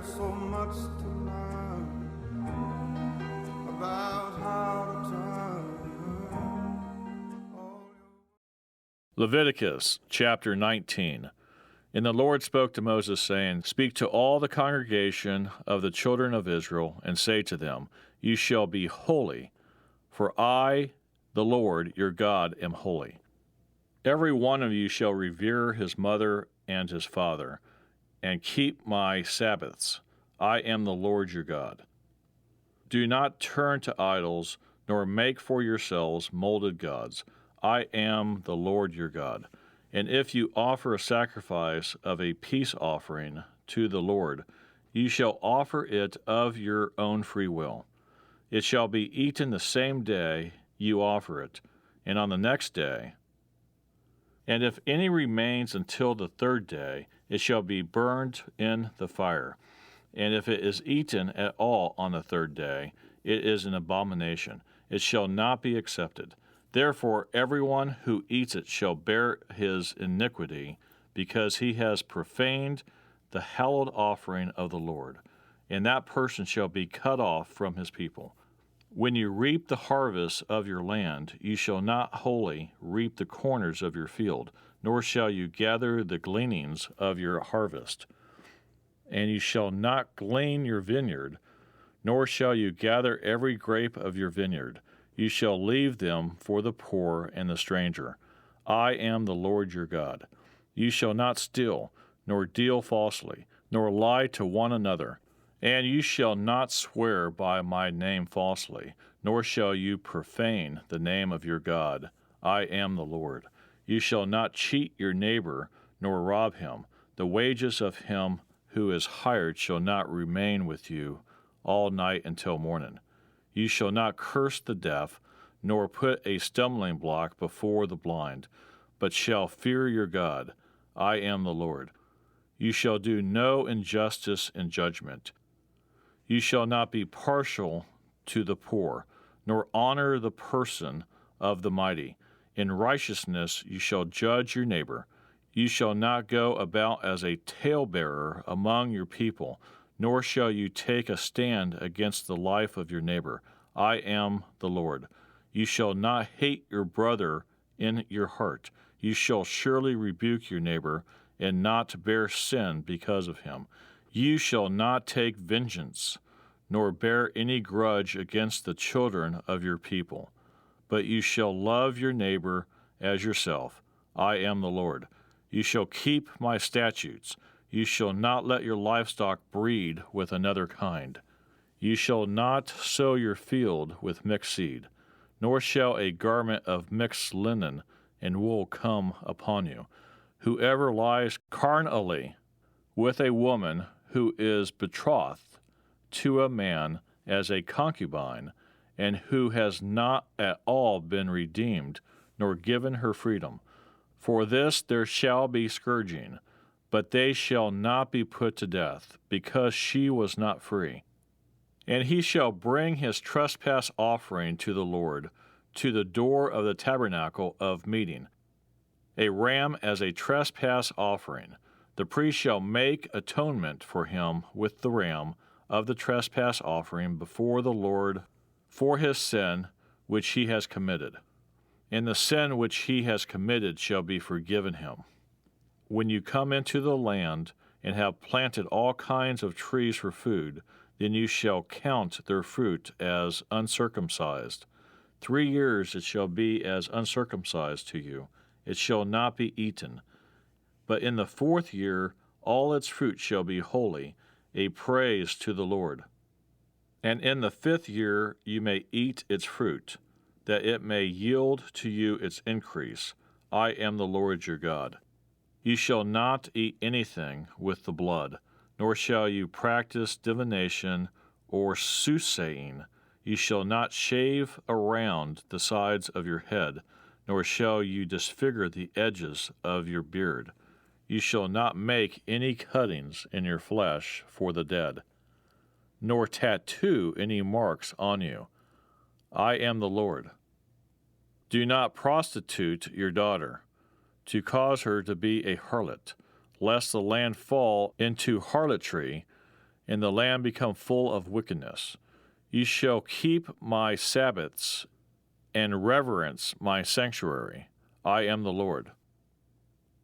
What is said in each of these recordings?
There's so much to learn about how to turn. Leviticus chapter 19. And the Lord spoke to Moses, saying, Speak to all the congregation of the children of Israel, and say to them, You shall be holy, for I, the Lord your God, am holy. Every one of you shall revere his mother and his father, and keep my Sabbaths. I am the Lord your God. Do not turn to idols, nor make for yourselves molded gods. I am the Lord your God. And if you offer a sacrifice of a peace offering to the Lord, you shall offer it of your own free will. It shall be eaten the same day you offer it, and on the next day. And if any remains until the third day, it shall be burned in the fire. And if it is eaten at all on the third day, it is an abomination. It shall not be accepted. Therefore everyone who eats it shall bear his iniquity, because he has profaned the hallowed offering of the Lord, and that person shall be cut off from his people. When you reap the harvest of your land, you shall not wholly reap the corners of your field, nor shall you gather the gleanings of your harvest. And you shall not glean your vineyard, nor shall you gather every grape of your vineyard. You shall leave them for the poor and the stranger. I am the Lord your God. You shall not steal, nor deal falsely, nor lie to one another. And you shall not swear by my name falsely, nor shall you profane the name of your God. I am the Lord. You shall not cheat your neighbor, nor rob him. The wages of him who is hired shall not remain with you all night until morning. You shall not curse the deaf, nor put a stumbling block before the blind, but shall fear your God. I am the Lord. You shall do no injustice in judgment. You shall not be partial to the poor, nor honor the person of the mighty. In righteousness you shall judge your neighbor. You shall not go about as a talebearer among your people, nor shall you take a stand against the life of your neighbor. I am the Lord. You shall not hate your brother in your heart. You shall surely rebuke your neighbor, and not bear sin because of him. You shall not take vengeance, nor bear any grudge against the children of your people, but you shall love your neighbor as yourself. I am the Lord. You shall keep my statutes. You shall not let your livestock breed with another kind. You shall not sow your field with mixed seed, nor shall a garment of mixed linen and wool come upon you. Whoever lies carnally with a woman who is betrothed to a man as a concubine, and who has not at all been redeemed, nor given her freedom, for this there shall be scourging. But they shall not be put to death, because she was not free. And he shall bring his trespass offering to the Lord, to the door of the tabernacle of meeting, a ram as a trespass offering. The priest shall make atonement for him with the ram of the trespass offering before the Lord for his sin which he has committed. And the sin which he has committed shall be forgiven him. When you come into the land and have planted all kinds of trees for food, then you shall count their fruit as uncircumcised. 3 years it shall be as uncircumcised to you. It shall not be eaten. But in the 4th year all its fruit shall be holy, a praise to the Lord. And in the 5th year you may eat its fruit, that it may yield to you its increase. I am the Lord your God. You shall not eat anything with the blood, nor shall you practice divination or soothsaying. You shall not shave around the sides of your head, nor shall you disfigure the edges of your beard. You shall not make any cuttings in your flesh for the dead, nor tattoo any marks on you. I am the Lord. Do not prostitute your daughter, to cause her to be a harlot, lest the land fall into harlotry, and the land become full of wickedness. You shall keep my Sabbaths and reverence my sanctuary. I am the Lord.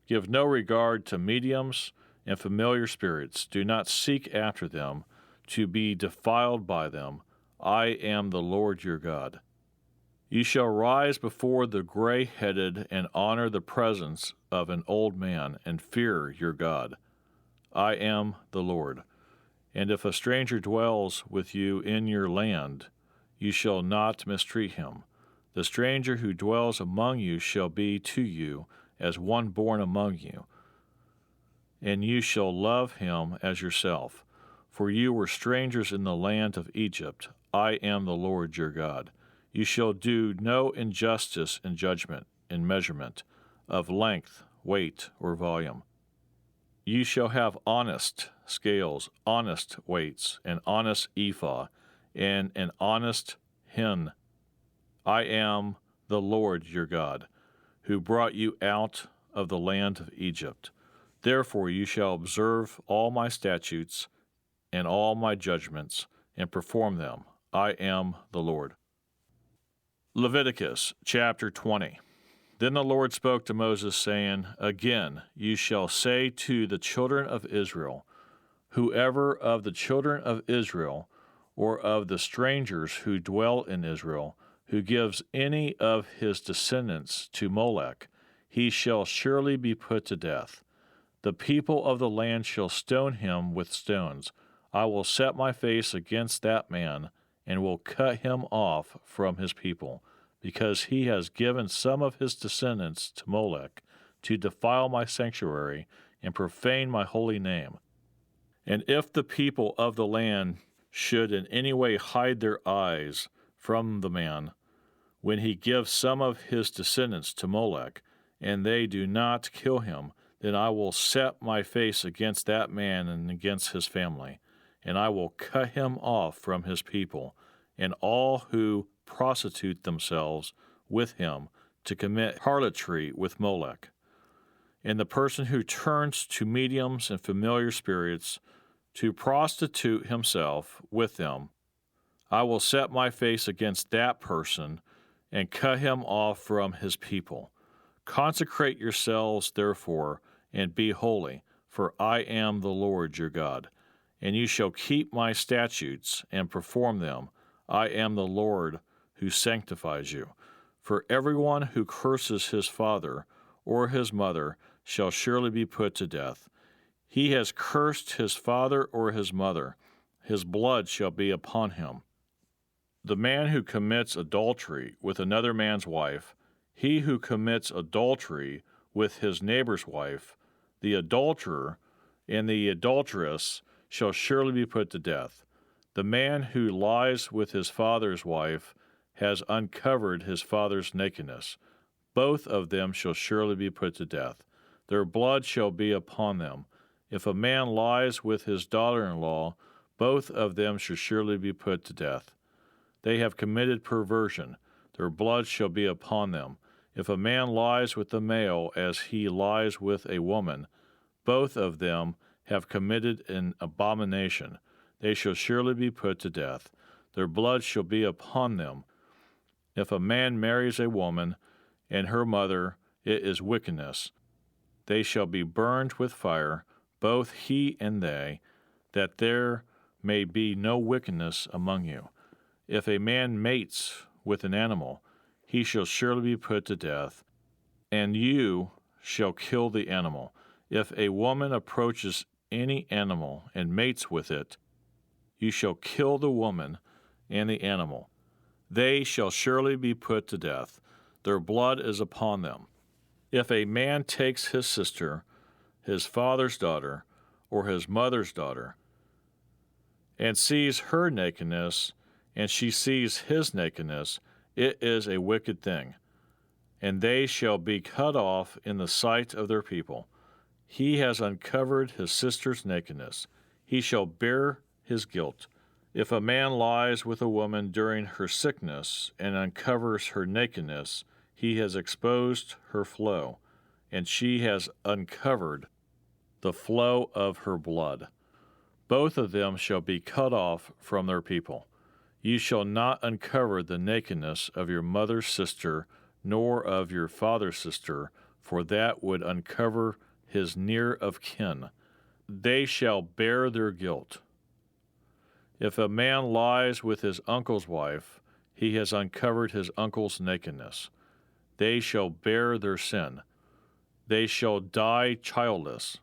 Give no regard to mediums and familiar spirits. Do not seek after them to be defiled by them. I am the Lord your God. You shall rise before the gray-headed and honor the presence of an old man and fear your God. I am the Lord. And if a stranger dwells with you in your land, you shall not mistreat him. The stranger who dwells among you shall be to you as one born among you, and you shall love him as yourself. For you were strangers in the land of Egypt. I am the Lord your God. You shall do no injustice in judgment, in measurement, of length, weight, or volume. You shall have honest scales, honest weights, an honest ephah, and an honest hin. I am the Lord your God, who brought you out of the land of Egypt. Therefore you shall observe all my statutes and all my judgments, and perform them. I am the Lord. Leviticus chapter 20. Then the Lord spoke to Moses, saying, Again you shall say to the children of Israel, Whoever of the children of Israel, or of the strangers who dwell in Israel, who gives any of his descendants to Molech, he shall surely be put to death. The people of the land shall stone him with stones. I will set my face against that man, and will cut him off from his people, because he has given some of his descendants to Molech to defile my sanctuary and profane my holy name. And if the people of the land should in any way hide their eyes from the man, when he gives some of his descendants to Molech, and they do not kill him, then I will set my face against that man and against his family, and I will cut him off from his people, and all who prostitute themselves with him to commit harlotry with Molech. And the person who turns to mediums and familiar spirits to prostitute himself with them, I will set my face against that person and cut him off from his people. Consecrate yourselves, therefore, and be holy, for I am the Lord your God. And you shall keep my statutes and perform them. I am the Lord who sanctifies you. For everyone who curses his father or his mother shall surely be put to death. He has cursed his father or his mother. His blood shall be upon him. The man who commits adultery with another man's wife, he who commits adultery with his neighbor's wife, the adulterer and the adulteress shall surely be put to death. The man who lies with his father's wife has uncovered his father's nakedness. Both of them shall surely be put to death. Their blood shall be upon them. If a man lies with his daughter-in-law, both of them shall surely be put to death. They have committed perversion. Their blood shall be upon them. If a man lies with the male as he lies with a woman, both of them have committed an abomination. They shall surely be put to death. Their blood shall be upon them. If a man marries a woman and her mother, it is wickedness. They shall be burned with fire, both he and they, that there may be no wickedness among you. If a man mates with an animal, he shall surely be put to death, and you shall kill the animal. If a woman approaches any animal and mates with it, you shall kill the woman and the animal. They shall surely be put to death. Their blood is upon them. If a man takes his sister, his father's daughter, or his mother's daughter, and sees her nakedness, and she sees his nakedness, it is a wicked thing, and they shall be cut off in the sight of their people. He has uncovered his sister's nakedness. He shall bear his guilt. If a man lies with a woman during her sickness and uncovers her nakedness, he has exposed her flow, and she has uncovered the flow of her blood. both of them shall be cut off from their people. You shall not uncover the nakedness of your mother's sister, nor of your father's sister, for that would uncover his near of kin. They shall bear their guilt. If a man lies with his uncle's wife, he has uncovered his uncle's nakedness. They shall bear their sin. They shall die childless.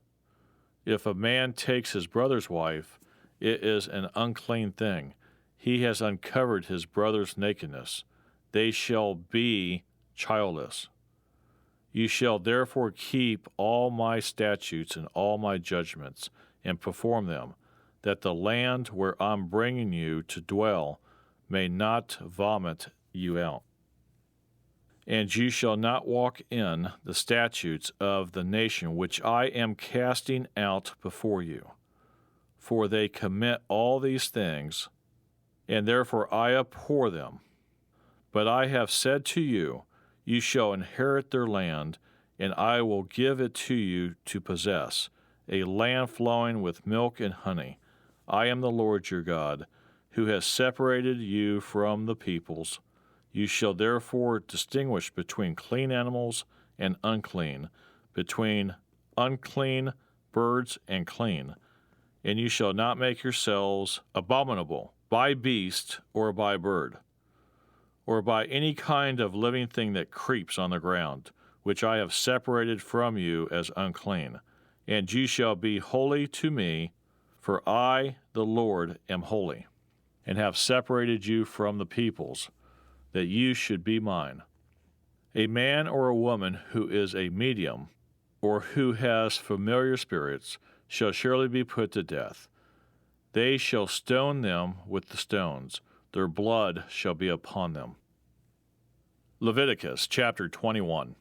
If a man takes his brother's wife, it is an unclean thing. He has uncovered his brother's nakedness. They shall be childless. You shall therefore keep all my statutes and all my judgments, and perform them, that the land where I'm bringing you to dwell may not vomit you out. And you shall not walk in the statutes of the nation which I am casting out before you. For they commit all these things, and therefore I abhor them. But I have said to you, you shall inherit their land, and I will give it to you to possess, a land flowing with milk and honey. I am the Lord your God, who has separated you from the peoples. You shall therefore distinguish between clean animals and unclean, between unclean birds and clean. And you shall not make yourselves abominable by beast or by bird, or by any kind of living thing that creeps on the ground, which I have separated from you as unclean. And you shall be holy to me, for I, the Lord, am holy, and have separated you from the peoples, that you should be mine. A man or a woman who is a medium, or who has familiar spirits, shall surely be put to death. They shall stone them with the stones. Their blood shall be upon them. Leviticus chapter 21.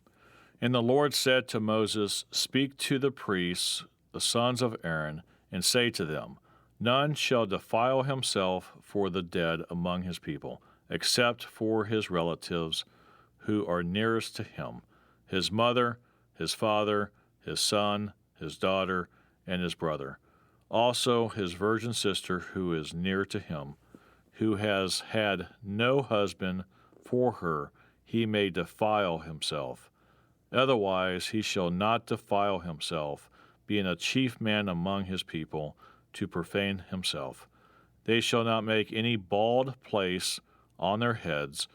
And the Lord said to Moses, Speak to the priests, the sons of Aaron, and say to them, None shall defile himself for the dead among his people, except for his relatives who are nearest to him, his mother, his father, his son, his daughter, and his brother. Also his virgin sister who is near to him, who has had no husband for her, he may defile himself. Otherwise he shall not defile himself, being a chief man among his people, to profane himself. They shall not make any bald place on their heads,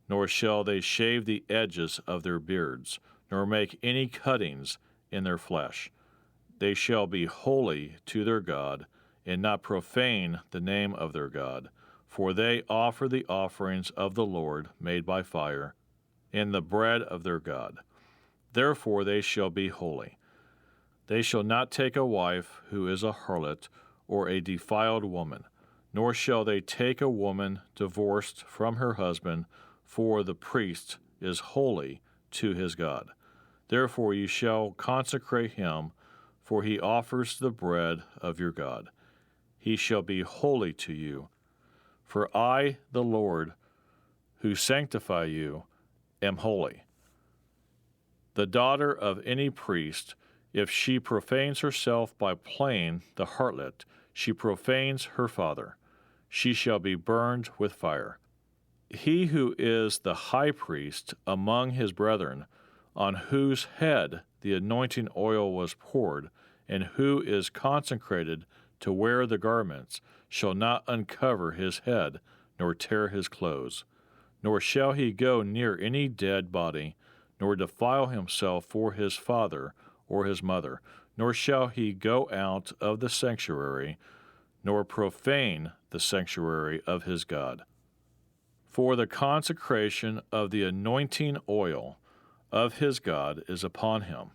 nor shall they shave the edges of their beards, nor make any cuttings in their flesh. They shall be holy to their God, and not profane the name of their God, for they offer the offerings of the Lord made by fire, and the bread of their God. Therefore they shall be holy. They shall not take a wife who is a harlot or a defiled woman, nor shall they take a woman divorced from her husband, for the priest is holy to his God. Therefore you shall consecrate him, for he offers the bread of your God. He shall be holy to you. For I, the Lord, who sanctify you, am holy. The daughter of any priest, if she profanes herself by playing the harlot, she profanes her father. She shall be burned with fire. He who is the high priest among his brethren, on whose head the anointing oil was poured, and who is consecrated to wear the garments, shall not uncover his head, nor tear his clothes. Nor shall he go near any dead body, nor defile himself for his father or his mother, nor shall he go out of the sanctuary, nor profane the sanctuary of his God. For the consecration of the anointing oil of his God is upon him.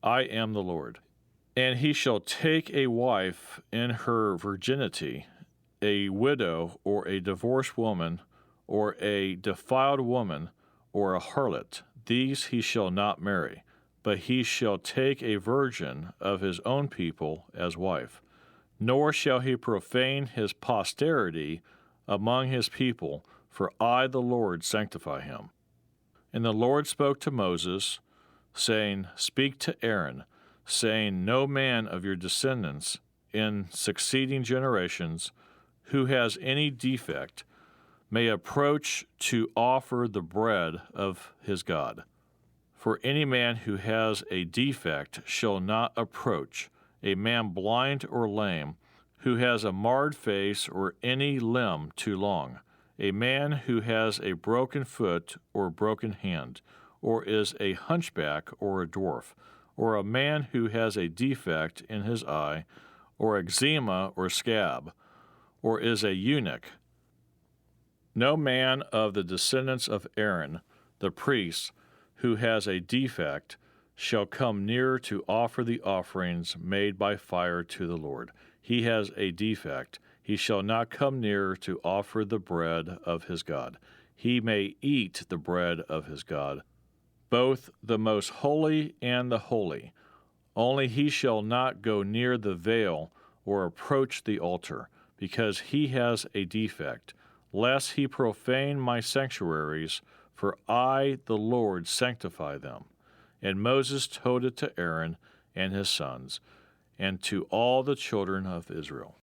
I am the Lord. And he shall take a wife in her virginity, a widow or a divorced woman, or a defiled woman, or a harlot. These he shall not marry, but he shall take a virgin of his own people as wife. Nor shall he profane his posterity among his people, for I, the Lord, sanctify him. And the Lord spoke to Moses, saying, Speak to Aaron, saying, No man of your descendants in succeeding generations who has any defect may approach to offer the bread of his God. For any man who has a defect shall not approach, a man blind or lame, who has a marred face or any limb too long, a man who has a broken foot or broken hand, or is a hunchback or a dwarf, or a man who has a defect in his eye, or eczema or scab, or is a eunuch. No man of the descendants of Aaron, the priest, who has a defect, shall come near to offer the offerings made by fire to the Lord. He has a defect. He shall not come near to offer the bread of his God. He may eat the bread of his God, both the most holy and the holy. Only he shall not go near the veil or approach the altar, because he has a defect, lest he profane my sanctuaries, for I, the Lord, sanctify them. And Moses told it to Aaron and his sons, and to all the children of Israel.